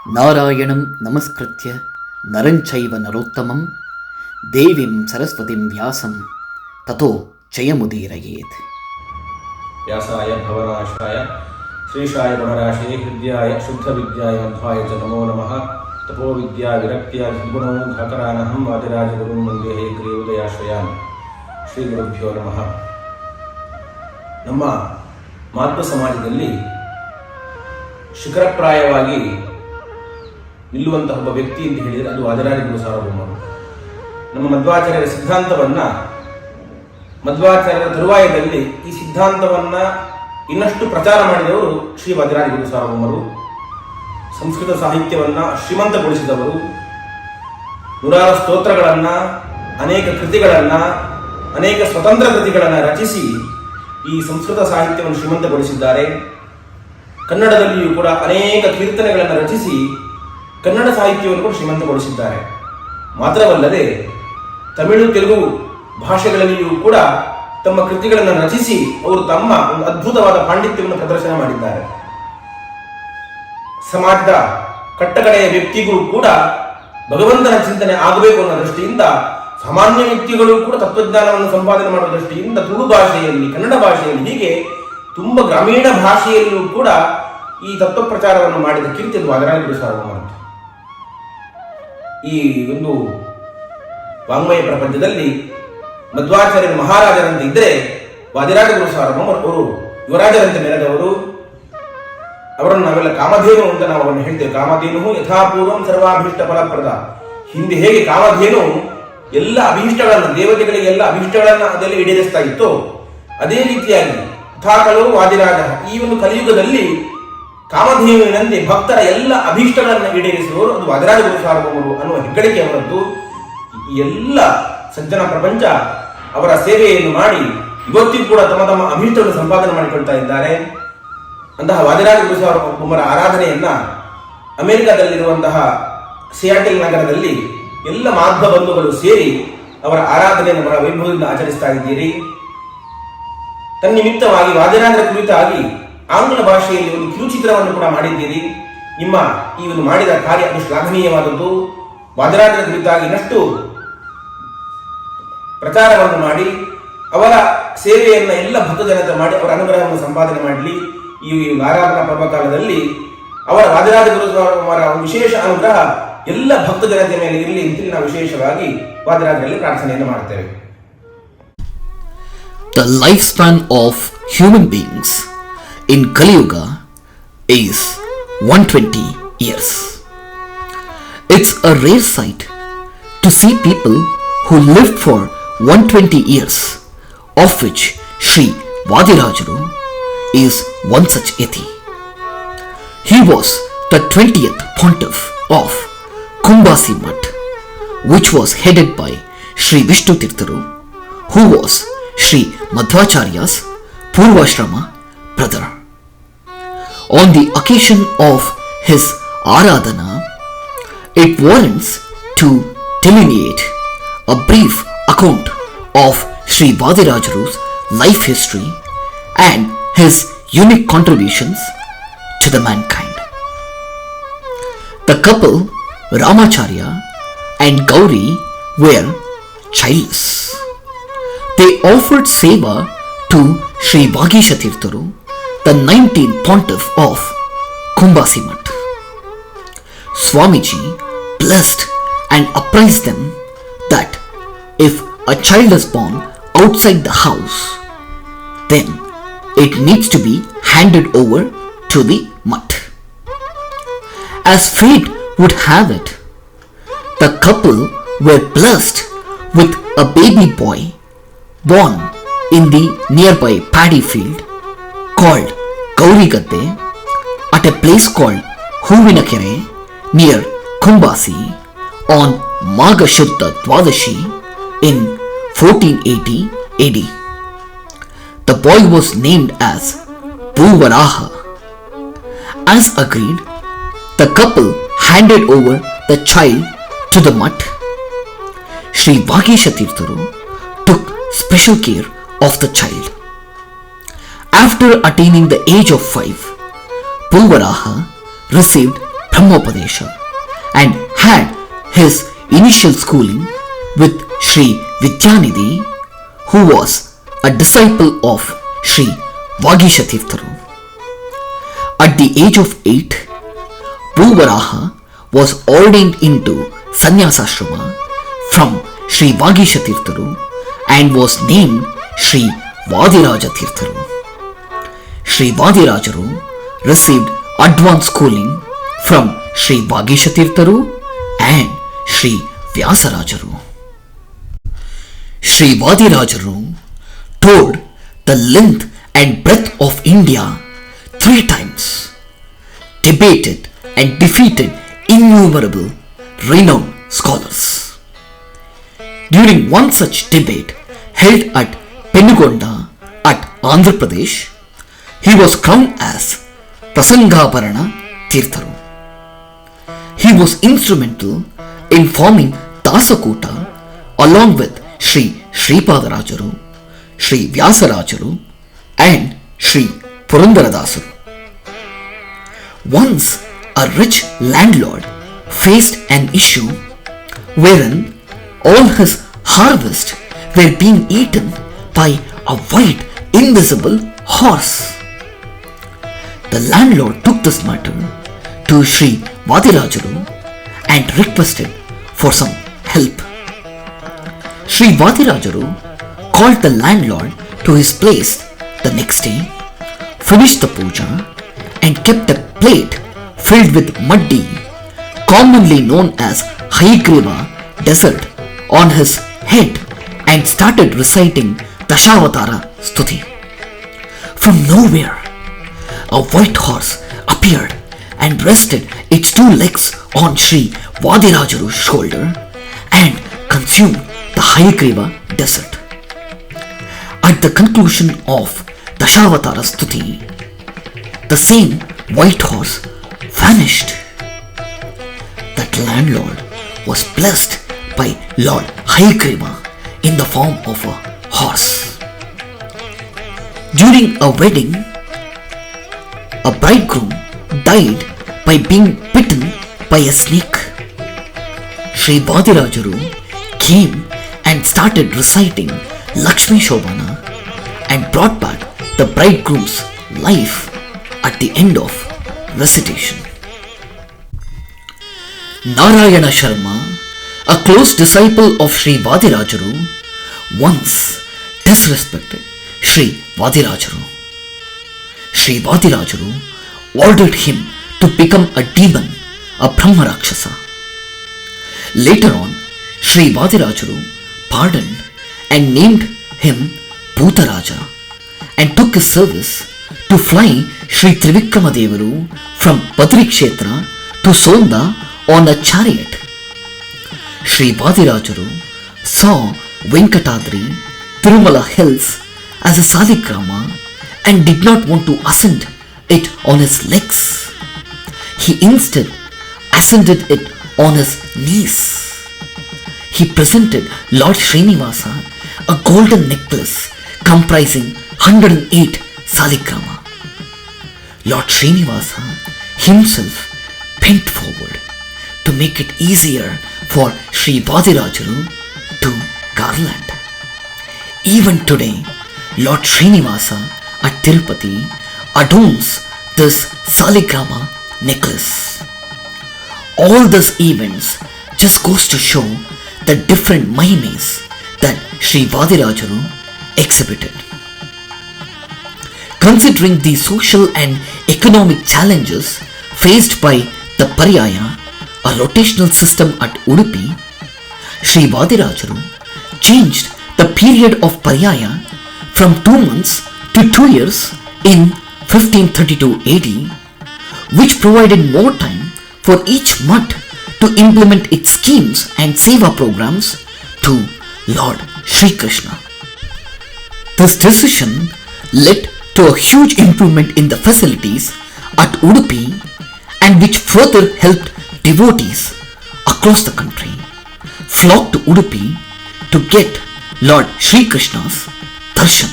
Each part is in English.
ನಾರಾಯಣಂ ನಮಸ್ಕೃತ್ಯ ನರಂಚೈವ ನರೋತ್ತಮಂ ದೇವಿಂ ಸರಸ್ವತಿಂ ವ್ಯಾಸಂ ತಥೋ ಜಯಮುದೀರಯೇತ್. ವ್ಯಾಸಾಯ ಭವನಾಶಾಯ ಶ್ರೀಶಾಯ ಗುಣರಾಶೇ ಹೃದಯಾಯ ಶುದ್ಧ ವಿದ್ಯಾಯ ಮಧ್ವಾಯ ಚ ನಮೋ ನಮಃ. ತಪೋ ವಿದ್ಯಾ ವಿರಕ್ತಿಯ ದ್ವಿಗುಣೋ ಘಾಕರಾನಹಂ ವಾದಿರಾಜ ಗುರುಂ ವಂದೇ ಹಯಗ್ರೀವೋದಯಾಶ್ರಯಾನ್. ಶ್ರೀ ಗುರುಭ್ಯೋ ನಮಃ. ನಮ್ಮ ಮಾಧ್ವ ಸಮಾಜದಲ್ಲಿ ಶಿಖರಪ್ರಾಯವಾಗಿ ನಿಲ್ಲುವಂತಹ ಒಬ್ಬ ವ್ಯಕ್ತಿ ಅಂತ ಹೇಳಿದರೆ ಅದು ವಾದಿರಾಜ ಗುರು ಸಾರ್ವಭೌಮರು. ನಮ್ಮ ಮಧ್ವಾಚಾರ್ಯರ ಸಿದ್ಧಾಂತವನ್ನು ಮಧ್ವಾಚಾರ್ಯರ ತರುವಾಯದಲ್ಲಿ ಈ ಸಿದ್ಧಾಂತವನ್ನು ಇನ್ನಷ್ಟು ಪ್ರಚಾರ ಮಾಡಿದವರು ಶ್ರೀ ವಾದಿರಾಜ ಗುರು ಸಾರ್ವಭೌಮರು. ಸಂಸ್ಕೃತ ಸಾಹಿತ್ಯವನ್ನು ಶ್ರೀಮಂತಗೊಳಿಸಿದವರು. ನೂರಾರು ಸ್ತೋತ್ರಗಳನ್ನು, ಅನೇಕ ಕೃತಿಗಳನ್ನು, ಅನೇಕ ಸ್ವತಂತ್ರ ಕೃತಿಗಳನ್ನು ರಚಿಸಿ ಈ ಸಂಸ್ಕೃತ ಸಾಹಿತ್ಯವನ್ನು ಶ್ರೀಮಂತಗೊಳಿಸಿದ್ದಾರೆ. ಕನ್ನಡದಲ್ಲಿಯೂ ಕೂಡ ಅನೇಕ ಕೀರ್ತನೆಗಳನ್ನು ರಚಿಸಿ ಕನ್ನಡ ಸಾಹಿತ್ಯವನ್ನು ಕೂಡ ಶ್ರೀಮಂತಗೊಳಿಸಿದ್ದಾರೆ. ಮಾತ್ರವಲ್ಲದೆ ತಮಿಳು, ತೆಲುಗು ಭಾಷೆಗಳಲ್ಲಿಯೂ ಕೂಡ ತಮ್ಮ ಕೃತಿಗಳನ್ನು ರಚಿಸಿ ಅವರು ತಮ್ಮ ಒಂದು ಅದ್ಭುತವಾದ ಪಾಂಡಿತ್ಯವನ್ನು ಪ್ರದರ್ಶನ ಮಾಡಿದ್ದಾರೆ. ಸಮಾಜದ ಕಟ್ಟಕಡೆಯ ವ್ಯಕ್ತಿಗೂ ಕೂಡ ಭಗವಂತನ ಚಿಂತನೆ ಆಗಬೇಕು ಅನ್ನೋ ದೃಷ್ಟಿಯಿಂದ, ಸಾಮಾನ್ಯ ವ್ಯಕ್ತಿಗಳು ಕೂಡ ತತ್ವಜ್ಞಾನವನ್ನು ಸಂಪಾದನೆ ಮಾಡುವ ದೃಷ್ಟಿಯಿಂದ ತುಳು ಭಾಷೆಯಲ್ಲಿ, ಕನ್ನಡ ಭಾಷೆಯಲ್ಲಿ, ಹೀಗೆ ತುಂಬ ಗ್ರಾಮೀಣ ಭಾಷೆಯಲ್ಲಿಯೂ ಕೂಡ ಈ ತತ್ವ ಪ್ರಚಾರವನ್ನು ಮಾಡಿದ ಕೀರ್ತಿ ವಾದಿರಾಜ ಗುರು ಸಾರ್ವಭೌಮರು. ಈ ಒಂದು ವಾಂಗ್ಮಯ ಪ್ರಪಂಚದಲ್ಲಿ ಮಧ್ವಾಚಾರ್ಯರು ಮಹಾರಾಜರಂತೆ ಇದ್ದರೆ ವಾದಿರಾಜ ಗುರು ಸಾರ್ವಭೌಮರು ಅವರು ಯುವರಾಜರಂತೆ ಮೆರೆದವರು. ಅವರನ್ನು ನಾವೆಲ್ಲ ಕಾಮಧೇನು ಅಂತ ನಾವು ಅವರನ್ನು ಹೇಳ್ತೇವೆ. ಕಾಮಧೇನು ಯಥಾಪೂರ್ವಂ ಸರ್ವಾಭೀಷ್ಟ ಫಲಪ್ರದ. ಹಿಂದೆ ಹೇಗೆ ಕಾಮಧೇನು ಎಲ್ಲ ಅಭೀಷ್ಟಗಳನ್ನು, ದೇವತೆಗಳಿಗೆ ಎಲ್ಲ ಅಭೀಷ್ಟಗಳನ್ನು ಅದೆಲ್ಲ ಈಡೇರಿಸ್ತಾ ಇತ್ತು, ಅದೇ ರೀತಿಯಾಗಿ ಯಥಾಕಲೋ ವಾದಿರಾಜ, ಈ ಒಂದು ಕಲಿಯುಗದಲ್ಲಿ ಕಾಮಧೇನುವಿನಂತೆ ಭಕ್ತರ ಎಲ್ಲ ಅಭೀಷ್ಟಗಳನ್ನು ಈಡೇರಿಸುವವರು ಅದು ವಾದಿರಾಜ ಗುರು ಸಾರ್ವಭೌಮರು ಅನ್ನುವ ಹೆಗ್ಗಳಿಕೆ ಅವರದ್ದು. ಎಲ್ಲ ಸಜ್ಜನ ಪ್ರಪಂಚ ಅವರ ಸೇವೆಯನ್ನು ಮಾಡಿ ಇವತ್ತಿಗೂ ಕೂಡ ತಮ್ಮ ತಮ್ಮ ಅಭೀಷ್ಟವನ್ನು ಸಂಪಾದನೆ ಮಾಡಿಕೊಳ್ತಾ ಇದ್ದಾರೆ. ಅಂತಹ ವಾದಿರಾಜ ಗುರು ಸಾರ್ವಭೌಮರ ಆರಾಧನೆಯನ್ನ ಅಮೆರಿಕದಲ್ಲಿರುವಂತಹ ಸಿಯಾಟಲ್ ನಗರದಲ್ಲಿ ಎಲ್ಲ ಮಾಧ್ವ ಬಂಧುಗಳು ಸೇರಿ ಅವರ ಆರಾಧನೆಯನ್ನು ಬಹಳ ವೈಭವದಿಂದ ಆಚರಿಸ್ತಾ ಇದ್ದೀರಿ. ತನ್ನಿಮಿತ್ತವಾಗಿ ವಾದಿರಾಜರ ಕುರಿತಾಗಿ ಆಂಗ್ಲ ಭಾಷೆಯಲ್ಲಿ ಒಂದು ಕಿರುಚಿತ್ರವನ್ನು ಕೂಡ ಮಾಡಿದ್ದೀರಿ. ನಿಮ್ಮ ಈ ಒಂದು ಮಾಡಿದ ಕಾರ್ಯ ಅದು ಶ್ಲಾಘನೀಯವಾದದ್ದು. ವಾದಿರಾಜರ ಕುರಿತಾಗಿ ಇನ್ನಷ್ಟು ಪ್ರಚಾರವನ್ನು ಮಾಡಿ ಅವರ ಸೇವೆಯನ್ನು ಎಲ್ಲ ಭಕ್ತ ಜನತೆ ಮಾಡಿ ಅವರ ಅನುಗ್ರಹವನ್ನು ಸಂಪಾದನೆ ಮಾಡಲಿ. ಈ ಆರಾಧನಾ ಪರ್ವಕಾಲದಲ್ಲಿ ಅವರ ವಾದಿರಾಜ ಗುರುವರ ವಿಶೇಷ ಅನುಗ್ರಹ ಎಲ್ಲ ಭಕ್ತ ಜನತೆ ಮೇಲೆ ಇರಲಿ ಅಂತೇಳಿ ನಾವು ವಿಶೇಷವಾಗಿ ವಾದಿರಾಜರಲ್ಲಿ ಪ್ರಾರ್ಥನೆಯನ್ನು ಮಾಡುತ್ತೇವೆ. The lifespan of human beings in Kali Yuga is 120 years. It's a rare sight to see people who lived for 120 years, of which Sri Vadiraja is one such yati. He was the 20th pontiff of Kumbasi Mutt, which was headed by Sri Tirtharu, who was Sri Madhvacharya's Purvashrama brother. On the occasion of his Aradhana, it warrants to delineate a brief account of Sri Vadiraja's life history and his unique contributions to the mankind. The couple Ramacharya and Gauri were childless. They offered seva to Sri Vadiraja Tirtharu, the 19th pontiff of Kumbasi Mutt. Swamiji blessed and apprised them that if a child is born outside the house, then it needs to be handed over to the mutt. As fate would have it, the couple were blessed with a baby boy born in the nearby paddy field called Gaurigatte at a place called Huvinakere near Kumbasi on Magha Shuddha Dwadashi in 1480 AD. The boy was named as Bhuvaraha. As agreed, the couple handed over the child to the mutt. Sri Vadiraja Tirtharu took special care of the child. After attaining the age of 5, Bhuvaraha received Brahmopadesha and had his initial schooling with Sri Vidyanidhi, who was a disciple of Sri Vadiraja Tirtharu. At the age of 8, Bhuvaraha was ordained into Sannyasashrama from Sri Vadiraja Tirtharu and was named Sri Vadiraja Tirtharu. Sri Vadirajaru received advanced schooling from Sri Vadiraja Tirtharu and Sri Vyasarajaru. Sri Vadirajaru toured the length and breadth of India 3 times, debated and defeated innumerable renowned scholars. During one such debate held at Penugonda at Andhra Pradesh, he was crowned as Prasangaparana Tirtharu. He was instrumental in forming Dasakota along with Sri Sripadarajaru, Sri Vyasarajaru and Sri Purandaradasaru. Once a rich landlord faced an issue wherein all his harvest were being eaten by a white invisible horse. The landlord took this matter to Sri Vadirajaru and requested for some help. Sri Vadirajaru called the landlord to his place the next day, finished the puja and kept a plate filled with muddy, commonly known as Hayagriva desert, on his head and started reciting Dashavatara Stuti. From nowhere, a white horse appeared and rested its 2 legs on Sri Vadirajaru's shoulder and consumed the Hayagriva desert. At the conclusion of Dashavatara Stuti, the same white horse vanished. That landlord was blessed by Lord Hayagriva in the form of a horse. During a wedding, a bridegroom died by being bitten by a snake. Sri Vadirajaru came and started reciting Lakshmi Shobhana and brought back the bridegroom's life at the end of recitation. Narayana Sharma, a close disciple of Sri Vadirajaru, once disrespected Sri Vadirajaru. Sri Vadirajaru ordered him to become a demon, a Brahma Rakshasa. Later on, Sri Vadirajaru pardoned and named him Bhutaraja and took his service to fly Sri Trivikramadevaru from Badrikshetra to Sonda on a chariot. Sri Vadirajaru saw Venkatadri, Tirumala hills as a saligrama and did not want to ascend it on his legs. He instead ascended it on his knees. He presented Lord Srinivasa a golden necklace comprising 108 saligrama. Lord Srinivasa himself bent forward to make it easier for Sri Vadirajaru to garland. Even today, Lord Srinivasa at Tirupati adorns this saligrama necklace. All these events just goes to show the different mahimas that Sri Vadirajaru exhibited. Considering the social and economic challenges faced by the Paryaya, a rotational system at Udupi, Sri Vadirajaru changed the period of Paryaya from 2 months to 2 years in 1532 AD, which provided more time for each mutt to implement its schemes and seva programs to Lord Sri Krishna. This decision led to a huge improvement in the facilities at Udupi and which further helped devotees across the country flock to Udupi to get Lord Sri Krishna's darshan.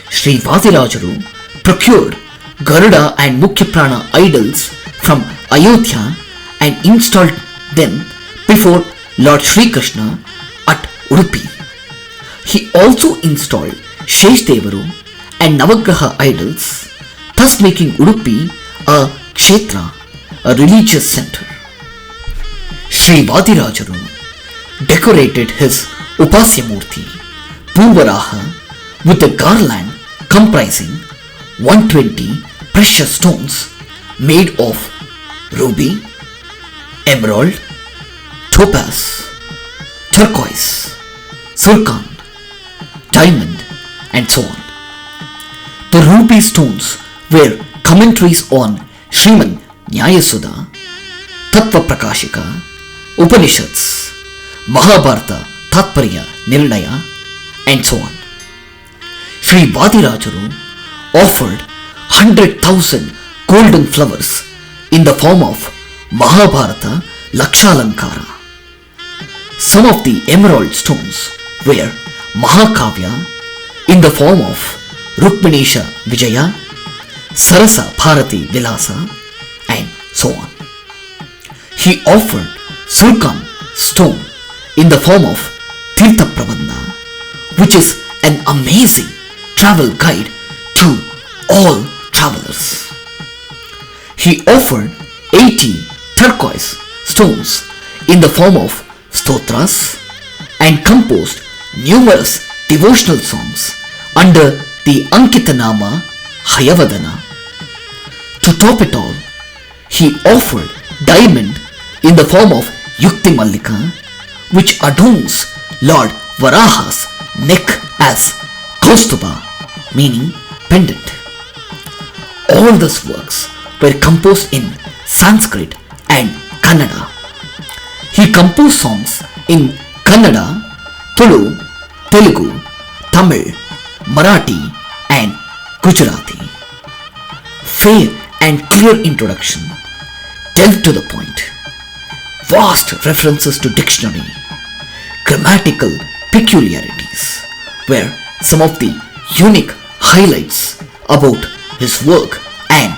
Sri Vadirajaru procured Garuda and Mukhya Prana idols from Ayodhya and installed them before Lord Sri Krishna at Udupi. He also installed Sheshdevaru and Navagraha idols, thus making Udupi a kshetra, a religious center. Sri Vadirajaru decorated his Upasyamurti, Purvaraha, with a garland comprising 120 precious stones made of ruby, emerald, topaz, turquoise, zircon, diamond, and so on. The ruby stones were commentaries on Srimad Nyayasudha, Tattva Prakashika, Upanishads, Mahabharata, Tatparya, Nirnaya, and so on. Sri Vadirajaru offered 100,000 golden flowers in the form of Mahabharata Lakshalankara. Some of the emerald stones were Mahakavya in the form of Rukminesha Vijaya, Sarasa Bharati Vilasa, and so on. He offered zircon stone in the form of Tirtha Prabandha, which is an amazing travel guide to all travelers. He offered 80 turquoise stones in the form of stotras and composed numerous devotional songs under the Ankitanama Hayavadana. To top it all, he offered diamond in the form of Yukti Mallika, which adorns Lord Varaha's neck as Kaustuba, meaning pendant. All these works were composed in Sanskrit and Kannada. He composed songs in Kannada, Tulu, Telugu, Tamil, Marathi, and Gujarati. Fair and clear introduction, delved to the point, vast references to dictionary, grammatical peculiarities were some of the unique highlights about his work and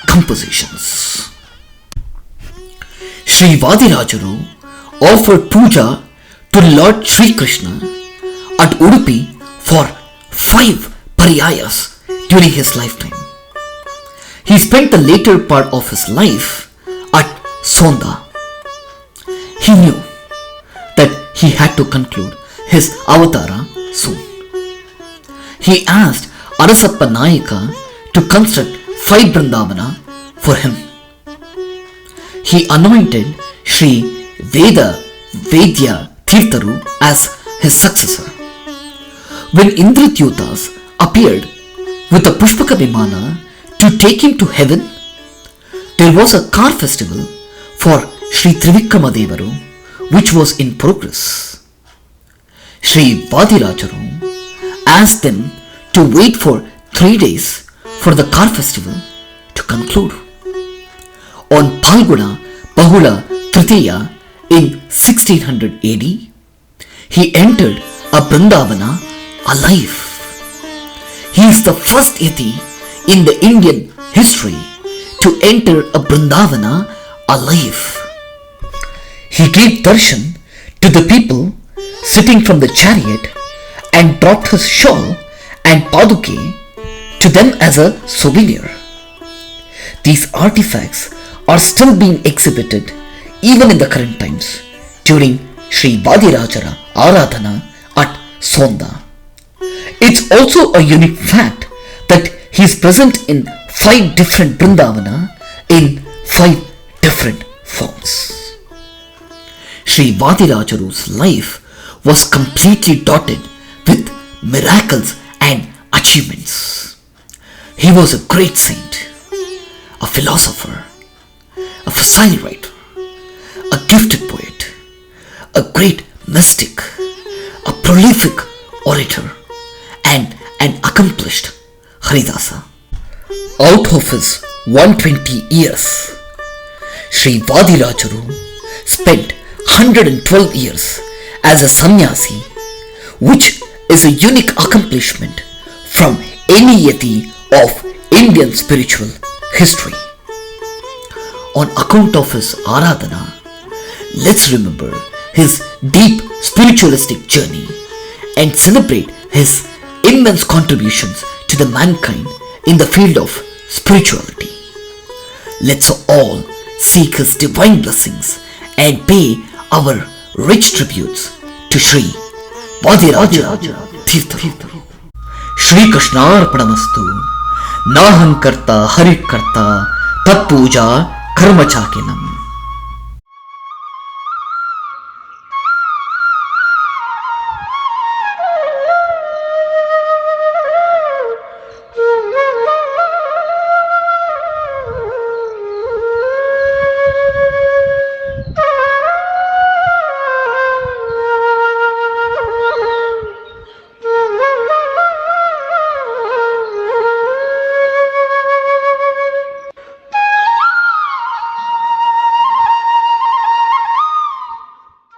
compositions. Sri Vadirajaru offered puja to Lord Sri Krishna at Udupi for 5 pariyas during his lifetime. He spent the later part of his life at Sonda. He knew that he had to conclude his avatara soon. He asked Arasappa Nayaka to construct 5 Vrindavana for him. He anointed Sri Vadiraja Tirtharu as his successor. When Indratyutas appeared with a Pushpaka Vimana to take him to heaven, there was a car festival for Sri Trivikramadevaru which was in progress. Sri Vadirajaru asked them to wait for 3 days for the car festival to conclude. On Phalguna Bahula Tritiya in 1600 AD, he entered a Vrindavana alive. He is the first yati in the Indian history to enter a Vrindavana alive. He gave darshan to the people sitting from the chariot and dropped his shawl and paduke to them as a souvenir. These artifacts are still being exhibited even in the current times during Sri Vadiraja Aradhana at Sonda. It's also a unique fact that he is present in 5 different Vrindavana in 5 different forms. Sri Vadirajaru's life was completely dotted with miracles and achievements. He was a great saint, a philosopher, a facile writer, a gifted poet, a great mystic, a prolific orator, and an accomplished Haridasa. Out of his 120 years, Sri Vadirajaru spent 112 years as a sannyasi, which is a unique accomplishment from any yati of Indian spiritual history. on account of his Aradhana, let's remember his deep spiritualistic journey and celebrate his immense contributions to the mankind in the field of spirituality. Let's all seek his divine blessings and pay our rich tributes to Sri Vadiraja Tirtharu. Shri Krishnarpanamasthu. Naham karta hari karta tat puja karma chakinam.